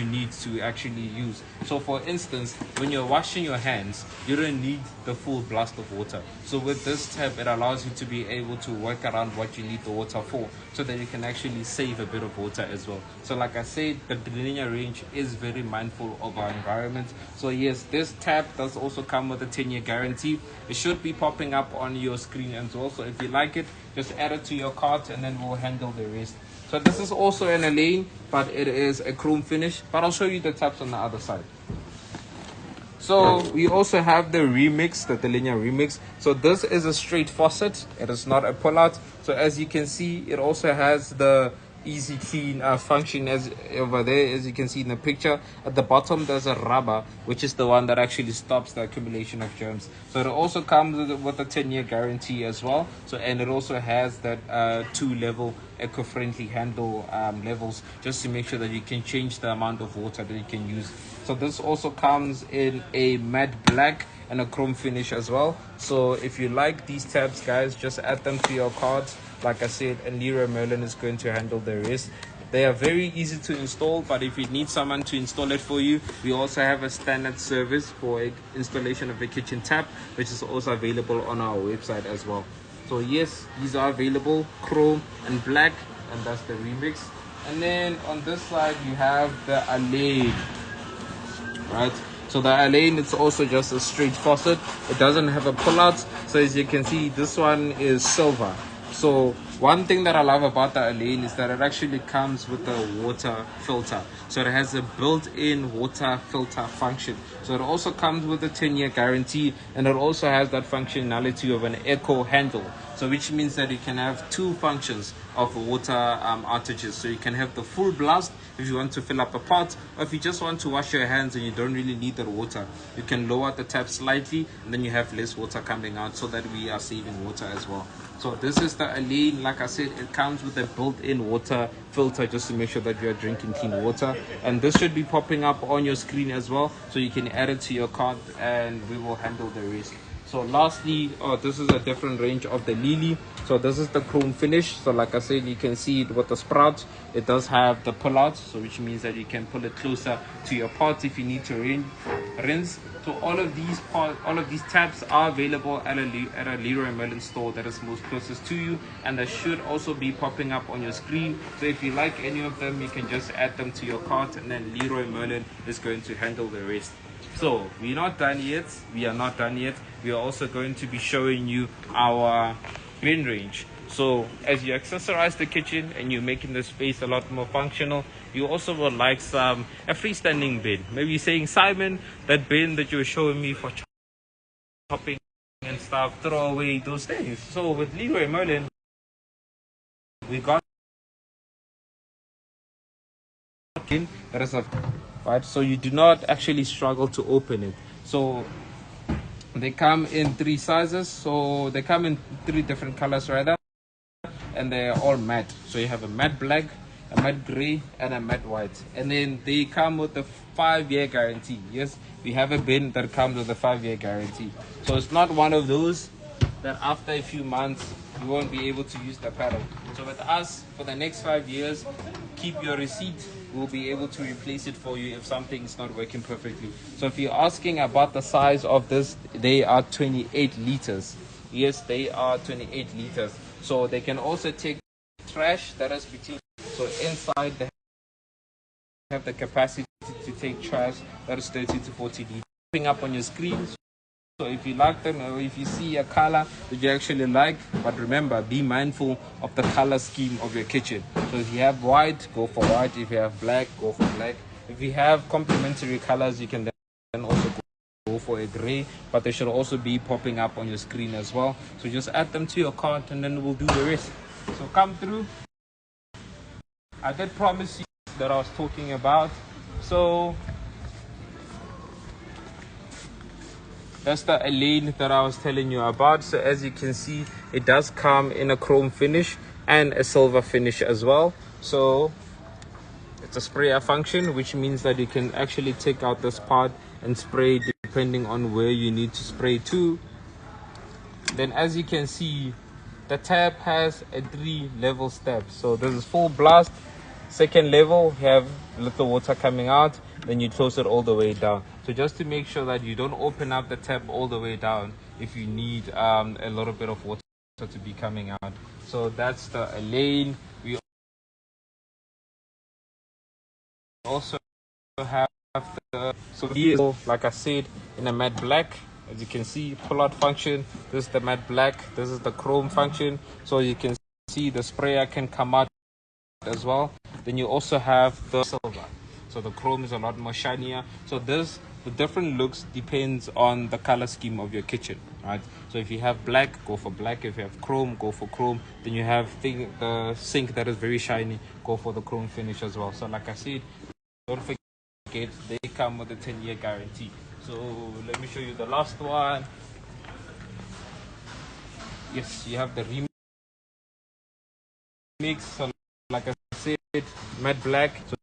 need to actually use. So for instance, when you're washing your hands, you don't need the full blast of water. So with this tab, it allows you to be able to work around what you need the water for, so that you can actually save a bit of water as well. So like I said, the linear range is very mindful of our environment. So yes, this tab does also come with a 10-year guarantee. It should be popping up on your screen as well. So if you like it, just add it to your cart and then we'll handle the rest. So this is also an Elaine, but it is a chrome finish. But I'll show you the taps on the other side. So we also have the Remix, the linear Remix. So this is a straight faucet. It is not a pull-out. So as you can see, it also has the easy clean function as over there, as you can see in the picture. At the bottom there's a rubber, which is the one that actually stops the accumulation of germs. So it also comes with a 10-year guarantee as well. So and it also has that 2-level eco-friendly handle levels, just to make sure that you can change the amount of water that you can use. So this also comes in a matte black and a chrome finish as well. So if you like these tabs, guys, just add them to your cart. Like I said, and Leroy Merlin is going to handle the rest. They are very easy to install, but if you need someone to install it for you, we also have a standard service for installation of a kitchen tap, which is also available on our website as well. So yes, these are available, chrome and black, and that's the Remix. And then on this side you have the Elaine, right? So the Elaine, it's also just a straight faucet. It doesn't have a pull-out. So as you can see, this one is silver. So one thing that I love about the Elaine is that it actually comes with a water filter. So it has a built-in water filter function. So it also comes with a 10-year guarantee, and it also has that functionality of an eco handle. So which means that you can have two functions of water outages. So you can have the full blast if you want to fill up a pot, or if you just want to wash your hands and you don't really need that water, you can lower the tap slightly and then you have less water coming out, so that we are saving water as well. So this is the Elaine. Like I said, it comes with a built-in water filter, just to make sure that you are drinking clean water. And this should be popping up on your screen as well, so you can add it to your cart and we will handle the rest. So lastly, this is a different range of the Lily. So this is the chrome finish. So like I said, you can see it with the sprout. It does have the pull out, so which means that you can pull it closer to your pot if you need to rinse. So all of these tabs are available at a Leroy Merlin store that is most closest to you, and they should also be popping up on your screen. So if you like any of them, you can just add them to your cart, and then Leroy Merlin is going to handle the rest. So we're not done yet. We are not done yet. We are also going to be showing you our bin range. So as you accessorize the kitchen and you're making the space a lot more functional, you also would like a freestanding bin. Maybe you're saying, Simon, that bin that you were showing me for chopping and stuff, throw away those things. So with Leroy Merlin, we got that is a right, so you do not actually struggle to open it. So they come in 3 sizes, so they come in 3 different colors rather, and they're all matte. So you have a matte black, a matte gray, and a matte white, and then they come with a 5-year guarantee. Yes, we have a bin that comes with a 5-year guarantee, so it's not one of those that after a few months you won't be able to use the paddle. So with us, for the next 5 years, keep your receipt. We'll be able to replace it for you if something is not working perfectly. So if you're asking about the size of this, they are 28 liters. Yes, they are 28 liters. So they can also take trash that is between. So inside they have the capacity to take trash that is 30 to 40 liters. Popping up on your screen. So if you like them, or if you see a color that you actually like, but remember, be mindful of the color scheme of your kitchen. So if you have white, go for white. If you have black, go for black. If you have complementary colors, you can then also go for a gray, but they should also be popping up on your screen as well. So just add them to your cart and then we'll do the rest. So come through. I did promise you that I was talking about. So that's the Elaine that I was telling you about. So as you can see, it does come in a chrome finish and a silver finish as well. So it's a sprayer function, which means that you can actually take out this part and spray depending on where you need to spray to. Then as you can see, the tap has a 3-level step. So this is full blast. Second level, you have little water coming out, then you close it all the way down. So just to make sure that you don't open up the tap all the way down if you need a little bit of water to be coming out. So that's the lane. We also have the, so here, like I said, in a matte black. As you can see, pull out function. This is the matte black. This is the chrome function. So you can see the sprayer can come out as well. Then you also have the silver. So the chrome is a lot more shinier. So the different looks depends on the color scheme of your kitchen, right? So if you have black, go for black. If you have chrome, go for chrome. Then you have the sink that is very shiny, go for the chrome finish as well. So like I said, don't forget they come with a 10-year guarantee. So let me show you the last one. Yes, you have the remix. So like I said, matte black. So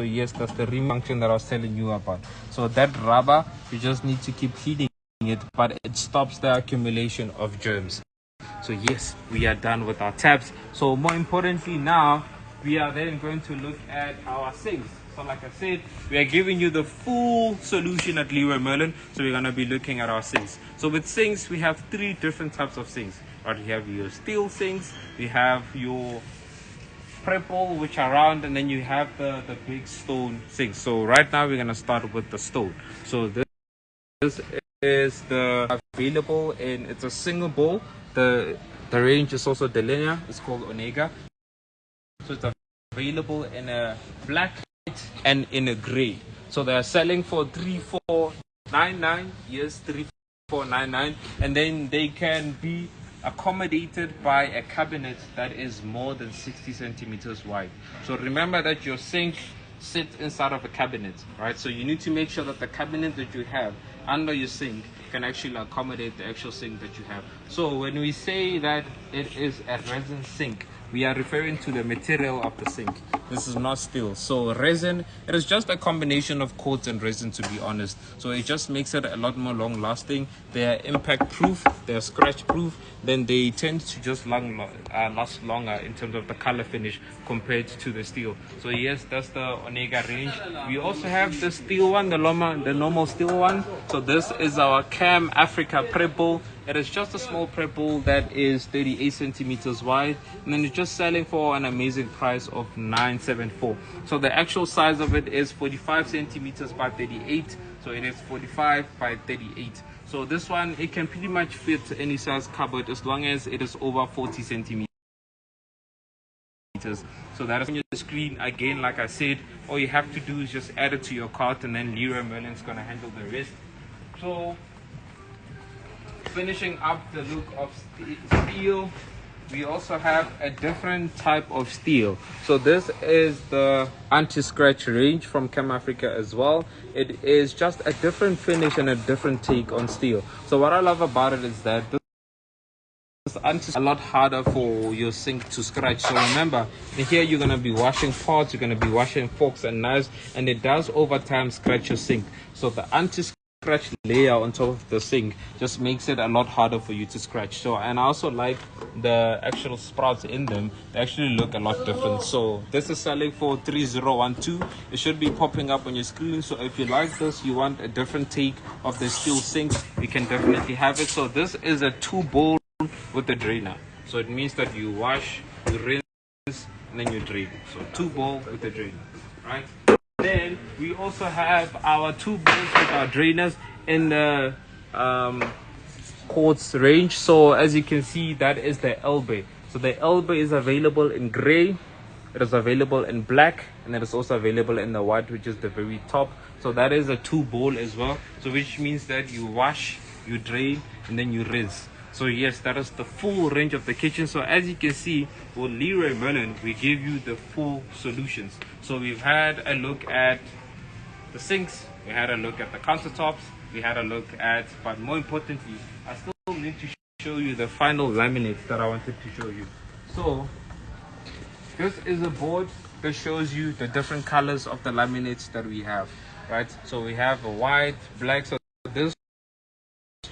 yes, that's the remix function that I was telling you about. So that rubber, you just need to keep heating it, but it stops the accumulation of germs. So yes, we are done with our taps. So more importantly now, we are then going to look at our sinks. So like I said, we are giving you the full solution at Leroy Merlin. So we're going to be looking at our sinks. So with sinks, we have 3 different types of sinks. Right, we have your steel sinks, we have your purple, which are round, and then you have the big stone sinks. So right now we're going to start with the stone. So this is the available, and it's a single bowl. The range is also Delenia. It's called Onega. So it's available in a black and in a gray. So they are selling for 3499. Yes, 3499, and then they can be accommodated by a cabinet that is more than 60 centimeters wide. So remember that your sink sits inside of a cabinet, right? So you need to make sure that the cabinet that you have under your sink can actually accommodate the actual sink that you have. So when we say that it is a resin sink, we are referring to the material of the sink. This is not steel. So resin, it is just a combination of quartz and resin, to be honest. So it just makes it a lot more long lasting. They are impact proof, they are scratch proof. Then they tend to just last longer in terms of the color finish compared to the steel. So yes, that's the Onega range. We also have the steel one, the normal steel one. So this is our Cam Africa prep bowl. It is just a small prep bowl that is 38 centimeters wide, and then it's just selling for an amazing price of $974. So the actual size of it is 45 centimeters by 38. So it is 45 by 38. So this one, it can pretty much fit any size cupboard as long as it is over 40 centimeters. So that is on your screen. Again, like I said, all you have to do is just add it to your cart, and then Leroy Merlin is going to handle the rest. So finishing up the look of steel, we also have a different type of steel. So this is the anti-scratch range from Cam Africa as well. It is just a different finish and a different take on steel. So what I love about it is that this a lot harder for your sink to scratch. So remember, here you're going to be washing pots, you're going to be washing forks and knives, and it does over time scratch your sink. So the anti-scratch layer on top of the sink just makes it a lot harder for you to scratch. So, and I also like the actual sprouts in them. They actually look a lot different. So this is selling for 3012. It should be popping up on your screen. So if you like this, you want a different take of the steel sink, you can definitely have it. So this is a 2-bowl with the drainer. So it means that you wash, you rinse, and then you drain. So 2-bowl with the drainer, right? Then we also have our 2 bowls with our drainers in the quartz range. So as you can see, that is the Elbe. So the Elbe is available in gray, it is available in black, and it is also available in the white, which is the very top. So that is a 2-bowl as well. So which means that you wash, you drain, and then you rinse. So yes, that is the full range of the kitchen. So as you can see, with Leroy Merlin, we give you the full solutions. So we've had a look at the sinks, we had a look at the countertops, we had a look at, but more importantly, I still need to show you the final laminates that I wanted to show you. So this is a board that shows you the different colors of the laminates that we have, right? So we have a white, black. So this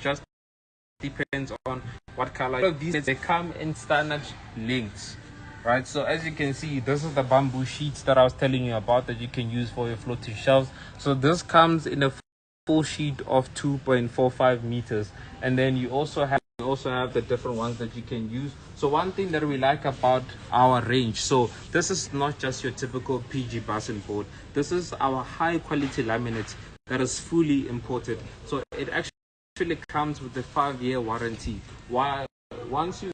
just depends on what color. All of these, they come in standard lengths, right? So as you can see, this is the bamboo sheets that I was telling you about that you can use for your floating shelves. So this comes in a full sheet of 2.45 meters, and then you also have the different ones that you can use. So one thing that we like about our range, so this is not just your typical PG basin board. This is our high quality laminate that is fully imported. So it actually comes with a 5-year warranty. While once you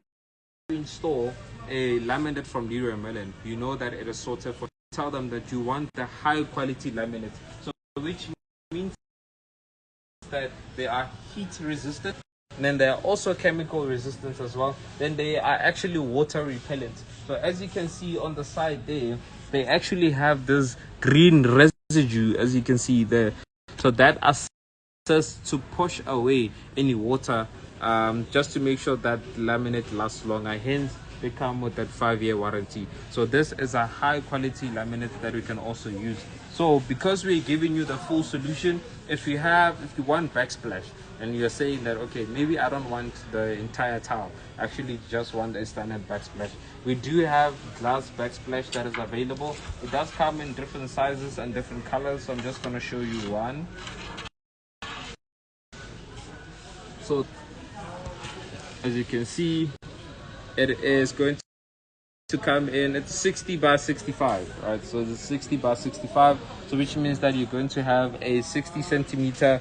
install a laminate from Leroy Merlin, you know that it is sorted for. Tell them that you want the high quality laminate, so which means that they are heat resistant, and then they are also chemical resistant as well. Then they are actually water repellent. So as you can see on the side there, they actually have this green residue, as you can see there. So that assists to push away any water, just to make sure that laminate lasts longer. Hence they come with that 5-year warranty. So this is a high quality laminate that we can also use. So because we're giving you the full solution, if you want backsplash and you're saying that, okay, maybe I don't want the entire tile, actually just want a standard backsplash, we do have glass backsplash that is available. It does come in different sizes and different colors, so I'm just going to show you one. So as you can see, it is going to come in at 60 by 65, right? So it's 60 by 65, so which means that you're going to have a 60 centimeter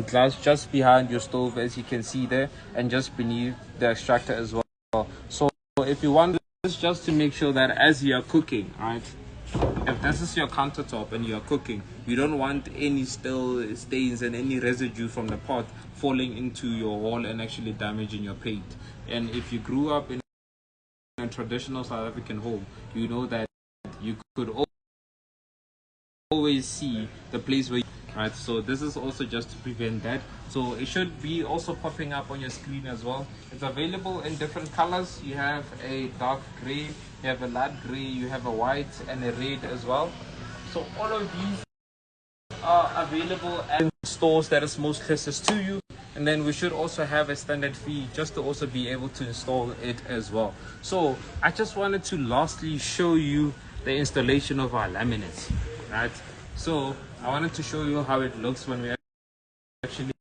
glass just behind your stove, as you can see there, and just beneath the extractor as well. So if you want this, just to make sure that as you're cooking, right, if this is your countertop and you're cooking, you don't want any stains and any residue from the pot falling into your wall and actually damaging your paint. And if you grew up in a traditional South African home, you know that you could always see the place where right, so this is also just to prevent that. So it should be also popping up on your screen as well. It's available in different colors. You have a dark gray, you have a light gray, you have a white and a red as well. So all of these are available at stores that is most closest to you. And then we should also have a standard fee just to also be able to install it as well. So I just wanted to lastly show you the installation of our laminates, right? So I wanted to show you how it looks when we actually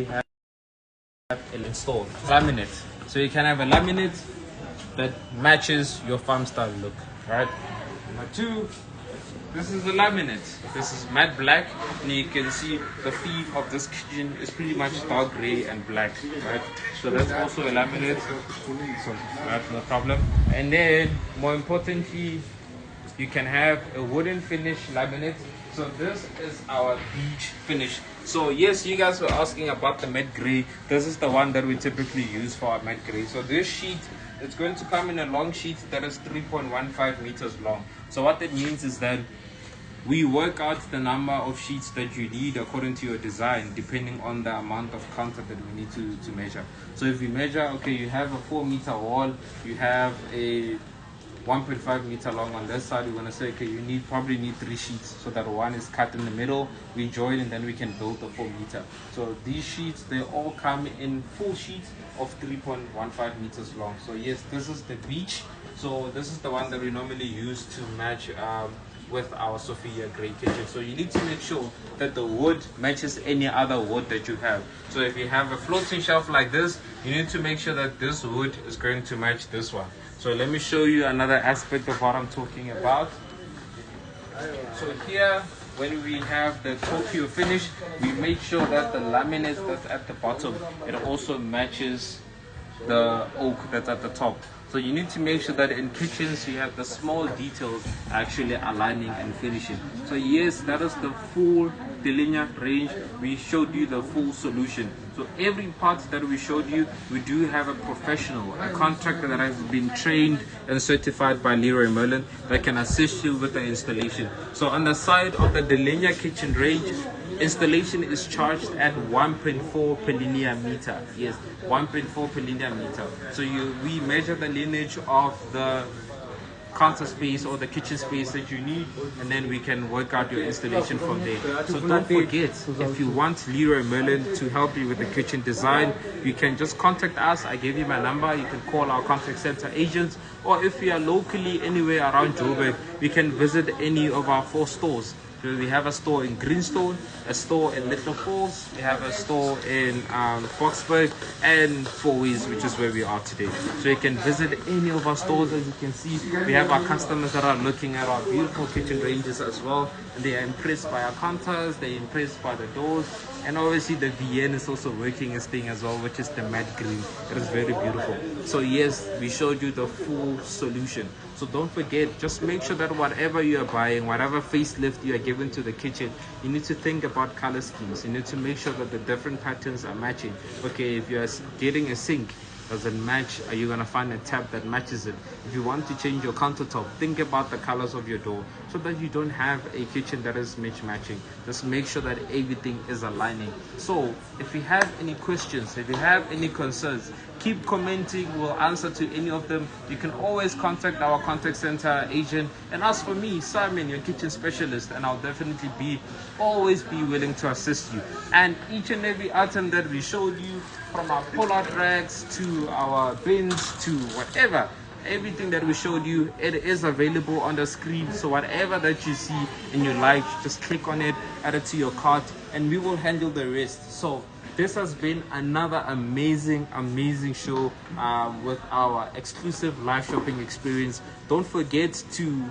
have it installed. Laminate. So you can have a laminate that matches your farm style look, right? Number two, this is the laminate. This is matte black, and you can see the theme of this kitchen is pretty much dark gray and black, right? So that's also a laminate, right? No problem. And then more importantly, you can have a wooden finish laminate. So this is our beach finish. So yes, you guys were asking about the matte gray. This is the one that we typically use for our matte gray. So this sheet, it's going to come in a long sheet that is 3.15 meters long. So what that means is that we work out the number of sheets that you need according to your design, depending on the amount of counter that we need to measure. So if we measure, okay, you have a 4-meter wall, you have a 1.5 meter long on this side, we're going to say, okay, you probably need 3 sheets, so that one is cut in the middle, we join, and then we can build the 4 meter. So these sheets, they all come in full sheets of 3.15 meters long. So yes, this is the beach. So this is the one that we normally use to match with our Sophia Grey kitchen. So you need to make sure that the wood matches any other wood that you have. So if you have a floating shelf like this, you need to make sure that this wood is going to match this one. So let me show you another aspect of what I'm talking about. So here, when we have the Tokyo finish, we make sure that the laminate that's at the bottom, it also matches the oak that's at the top. So you need to make sure that in kitchens you have the small details actually aligning and finishing. So yes, that is the full Delinia range. We showed you the full solution. So every part that we showed you, we do have a professional, a contractor that has been trained and certified by Leroy Merlin that can assist you with the installation. So on the side of the Delinia kitchen range, Installation is charged at 1.4 per linear meter. Yes, 1.4 per linear meter. So we measure the lineage of the counter space or the kitchen space that you need, and then we can work out your installation from there. So don't forget, if you want Leroy Merlin to help you with the kitchen design, you can just contact us. I gave you my number. You can call our contact center agents, or if you are locally anywhere around Joburg, you can visit any of our 4 stores. We have a store in Greenstone, a store in Little Falls, we have a store in Foxburg, and Fourways, which is where we are today. So you can visit any of our stores. As you can see, we have our customers that are looking at our beautiful kitchen ranges as well, and they are impressed by our counters, they're impressed by the doors, and obviously the VN is also working its thing as well, which is the matte green. It is very beautiful. So yes, we showed you the full solution. So don't forget, just make sure that whatever you are buying, whatever facelift you are giving to the kitchen, you need to think about color schemes. You need to make sure that the different patterns are matching. Okay, if you are getting a sink, does it match? Are you going to find a tap that matches it? If you want to change your countertop, think about the colors of your door so that you don't have a kitchen that is mismatching. Just make sure that everything is aligning. So if you have any questions, if you have any concerns, keep commenting. We'll answer to any of them. You can always contact our contact center agent and ask for me, Simon, your kitchen specialist, and I'll definitely always be willing to assist you. And each and every item that we showed you, from our pull-out rags to our bins to whatever, everything that we showed you, it is available on the screen. So whatever that you see and you like, just click on it, add it to your cart, and we will handle the rest. So this has been another amazing show with our exclusive live shopping experience. Don't forget to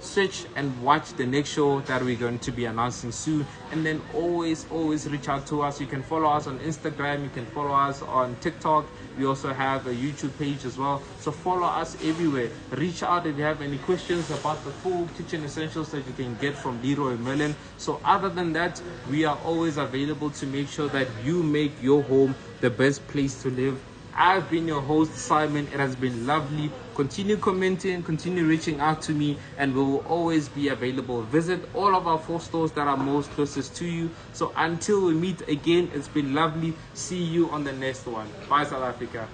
switch and watch the next show that we're going to be announcing soon, and then always reach out to us. You can follow us on Instagram, you can follow us on TikTok. We also have a YouTube page as well, so follow us everywhere. Reach out if you have any questions about the full kitchen essentials that you can get from Leroy Merlin. So other than that, we are always available to make sure that you make your home the best place to live. I've been your host, Simon. It has been lovely. Continue commenting, continue reaching out to me, and we will always be available. Visit all of our 4 stores that are most closest to you. So until we meet again, it's been lovely. See you on the next one. Bye, South Africa.